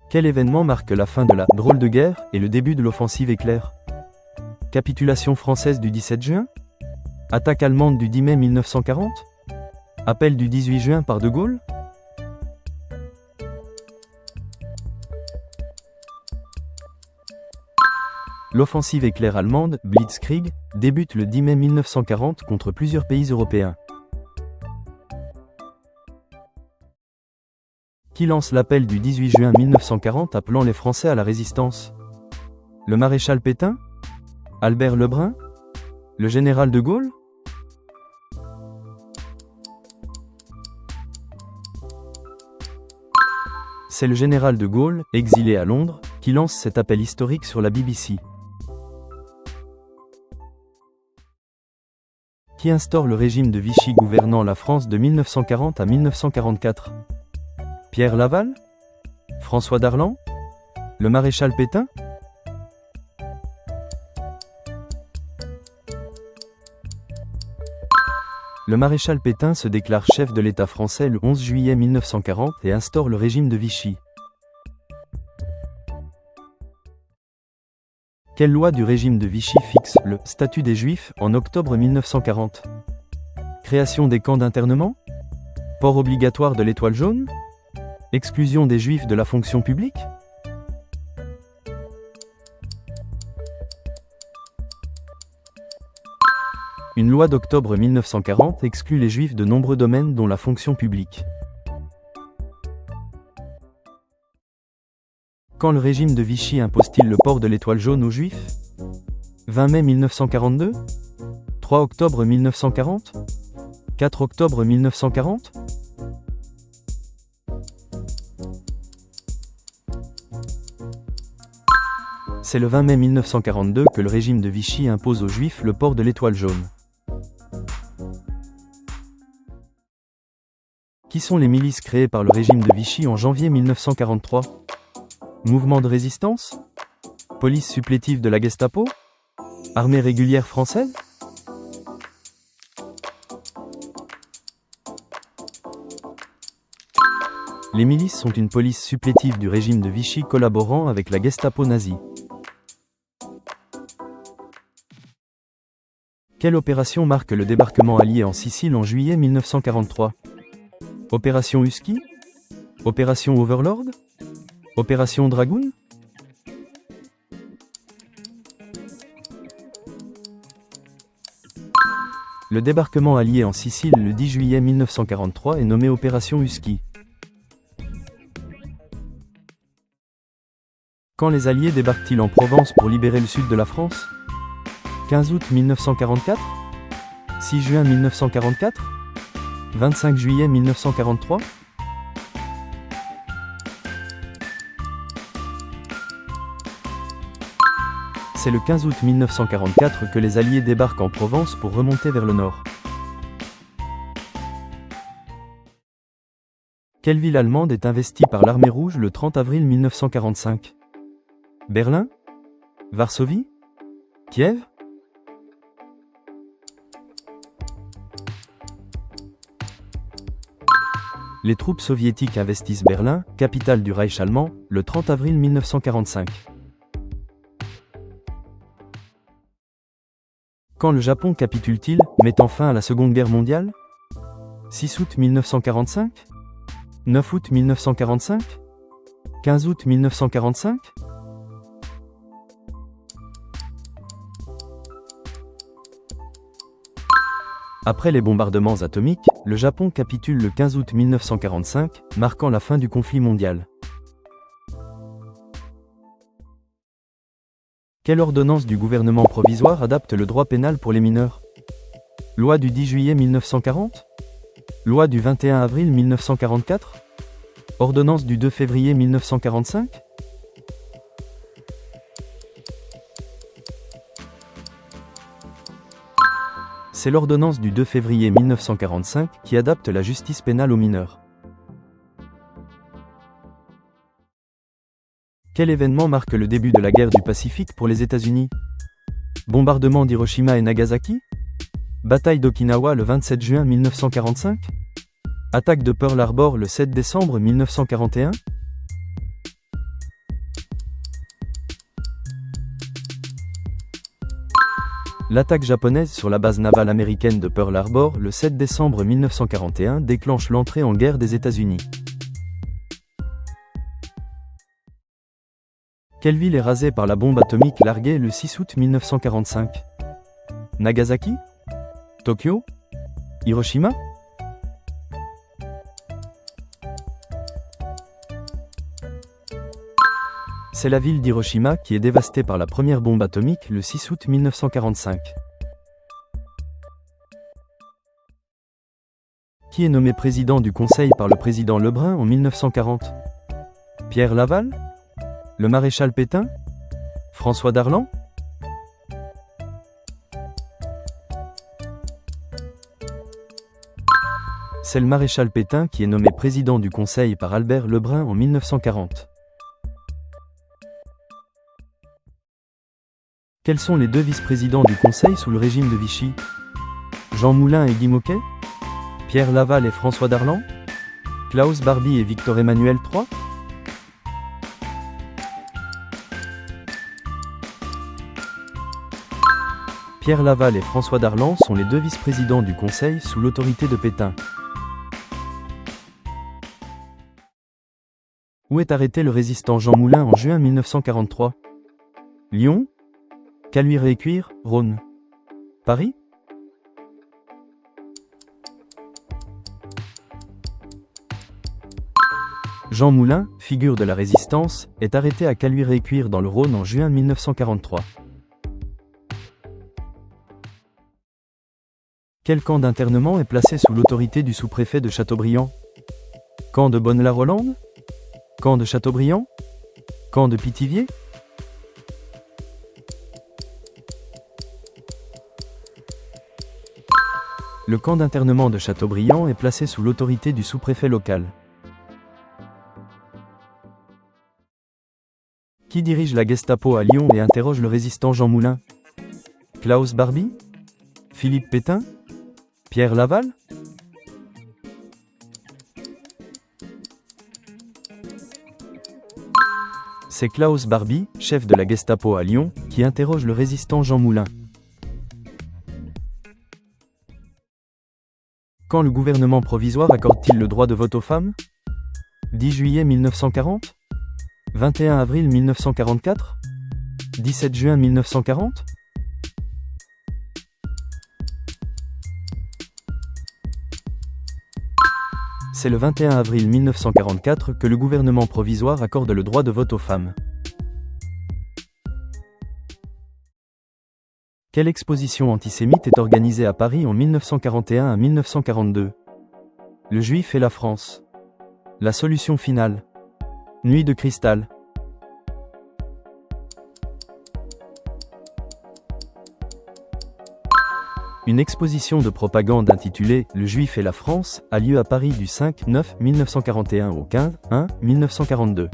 Quel événement marque la fin de la drôle de guerre et le début de l'offensive éclair? Capitulation française du 17 juin? Attaque allemande du 10 mai 1940? Appel du 18 juin par De Gaulle? L'offensive éclair allemande, Blitzkrieg, débute le 10 mai 1940 contre plusieurs pays européens. Qui lance l'appel du 18 juin 1940 appelant les Français à la résistance? Le maréchal Pétain? Albert Lebrun? Le général de Gaulle? C'est le général de Gaulle, exilé à Londres, qui lance cet appel historique sur la BBC. Qui instaure le régime de Vichy gouvernant la France de 1940 à 1944? Pierre Laval? François Darlan? Le maréchal Pétain? Le maréchal Pétain se déclare chef de l'État français le 11 juillet 1940 et instaure le régime de Vichy. Quelle loi du régime de Vichy fixe le statut des Juifs en octobre 1940? Création des camps d'internement? Port obligatoire de l'étoile jaune? Exclusion des Juifs de la fonction publique? Une loi d'octobre 1940 exclut les Juifs de nombreux domaines dont la fonction publique. Quand le régime de Vichy impose-t-il le port de l'étoile jaune aux Juifs? 20 mai 1942? 3 octobre 1940? 4 octobre 1940? C'est le 20 mai 1942 que le régime de Vichy impose aux Juifs le port de l'étoile jaune. Qui sont les milices créées par le régime de Vichy en janvier 1943? Mouvement de résistance? Police supplétive de la Gestapo? Armée régulière française? Les milices sont une police supplétive du régime de Vichy collaborant avec la Gestapo nazie. Quelle opération marque le débarquement allié en Sicile en juillet 1943? Opération Husky? Opération Overlord? Opération Dragoon? Le débarquement allié en Sicile le 10 juillet 1943 est nommé Opération Husky. Quand les Alliés débarquent-ils en Provence pour libérer le sud de la France? 15 août 1944? 6 juin 1944? 25 juillet 1943? C'est le 15 août 1944 que les Alliés débarquent en Provence pour remonter vers le nord. Quelle ville allemande est investie par l'armée rouge le 30 avril 1945? Berlin? Varsovie? Kiev? Les troupes soviétiques investissent Berlin, capitale du Reich allemand, le 30 avril 1945. Quand le Japon capitule-t-il, mettant fin à la Seconde Guerre mondiale? 6 août 1945? 9 août 1945? 15 août 1945? Après les bombardements atomiques, le Japon capitule le 15 août 1945, marquant la fin du conflit mondial. Quelle ordonnance du gouvernement provisoire adapte le droit pénal pour les mineurs? Loi du 10 juillet 1940? Loi du 21 avril 1944? Ordonnance du 2 février 1945? C'est l'ordonnance du 2 février 1945 qui adapte la justice pénale aux mineurs. Quel événement marque le début de la guerre du Pacifique pour les États-Unis? Bombardement d'Hiroshima et Nagasaki? Bataille d'Okinawa le 27 juin 1945? Attaque de Pearl Harbor le 7 décembre 1941? L'attaque japonaise sur la base navale américaine de Pearl Harbor le 7 décembre 1941 déclenche l'entrée en guerre des États-Unis. Quelle ville est rasée par la bombe atomique larguée le 6 août 1945? Nagasaki? Tokyo? Hiroshima? C'est la ville d'Hiroshima qui est dévastée par la première bombe atomique le 6 août 1945. Qui est nommé président du Conseil par le président Lebrun en 1940? Pierre Laval? Le maréchal Pétain? François Darlan? C'est le maréchal Pétain qui est nommé président du Conseil par Albert Lebrun en 1940. Quels sont les deux vice-présidents du Conseil sous le régime de Vichy? Jean Moulin et Guy Môquet? Pierre Laval et François Darlan? Klaus Barbie et Victor Emmanuel III? Pierre Laval et François Darlan sont les deux vice-présidents du Conseil sous l'autorité de Pétain. Où est arrêté le résistant Jean Moulin en juin 1943? Lyon? Caluire-et-Cuire, Rhône. Paris? Jean Moulin, figure de la Résistance, est arrêté à Caluire-et-Cuire dans le Rhône en juin 1943. Quel camp d'internement est placé sous l'autorité du sous-préfet de Châteaubriand? Camp de Bonne-la-Rolande? Camp de Châteaubriand? Camp de Pithiviers? Le camp d'internement de Châteaubriand est placé sous l'autorité du sous-préfet local. Qui dirige la Gestapo à Lyon et interroge le résistant Jean Moulin? Klaus Barbie? Philippe Pétain? Pierre Laval? C'est Klaus Barbie, chef de la Gestapo à Lyon, qui interroge le résistant Jean Moulin. Quand le gouvernement provisoire accorde-t-il le droit de vote aux femmes? 10 juillet 1940? 21 avril 1944? 17 juin 1940? C'est le 21 avril 1944 que le gouvernement provisoire accorde le droit de vote aux femmes. Quelle exposition antisémite est organisée à Paris en 1941 à 1942? Le Juif et la France. La solution finale. Nuit de cristal. Une exposition de propagande intitulée « Le Juif et la France » a lieu à Paris du 5-9 1941 au 15-1 1942.